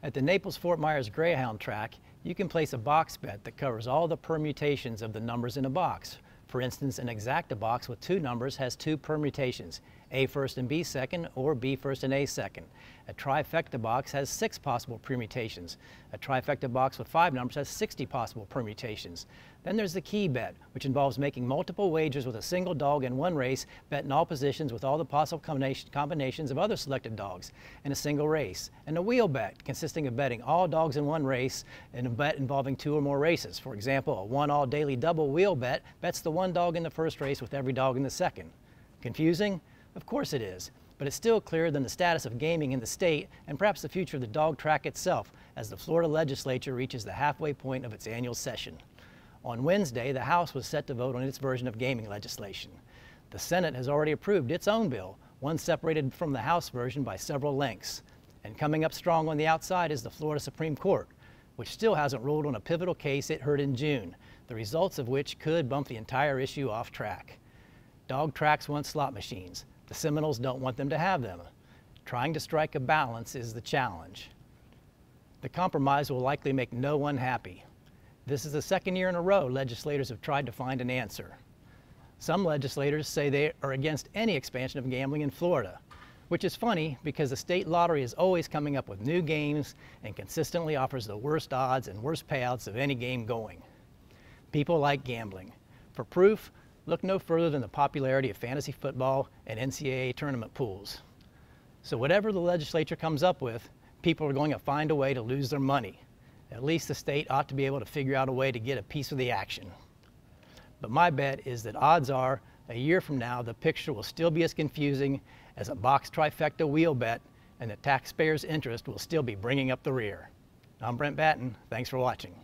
At the Naples-Fort Myers Greyhound track, you can place a box bet that covers all the permutations of the numbers in a box. For instance, an exacta box with two numbers has two permutations, A first and B second, or B first and A second. A trifecta box has 6 possible permutations. A trifecta box with 5 numbers has 60 possible permutations. Then there's the key bet, which involves making multiple wagers with a single dog in one race, bet in all positions with all the possible combinations of other selected dogs in a single race. And a wheel bet, consisting of betting all dogs in one race and a bet involving 2 or more races. For example, a 1-all daily double wheel bet bets the one dog in the first race with every dog in the second. Confusing? Of course it is, but it's still clearer than the status of gaming in the state and perhaps the future of the dog track itself as the Florida Legislature reaches the halfway point of its annual session. On Wednesday, the House was set to vote on its version of gaming legislation. The Senate has already approved its own bill, one separated from the House version by several lengths. And coming up strong on the outside is the Florida Supreme Court, which still hasn't ruled on a pivotal case it heard in June, the results of which could bump the entire issue off track. Dog tracks want slot machines. The Seminoles don't want them to have them. Trying to strike a balance is the challenge. The compromise will likely make no one happy. This is the second year in a row legislators have tried to find an answer. Some legislators say they are against any expansion of gambling in Florida, which is funny because the state lottery is always coming up with new games and consistently offers the worst odds and worst payouts of any game going. People like gambling. For proof, look no further than the popularity of fantasy football and NCAA tournament pools. So whatever the legislature comes up with, people are going to find a way to lose their money. At least the state ought to be able to figure out a way to get a piece of the action. But my bet is that odds are, a year from now, the picture will still be as confusing as a box trifecta wheel bet, and the taxpayers' interest will still be bringing up the rear. I'm Brent Batten. Thanks for watching.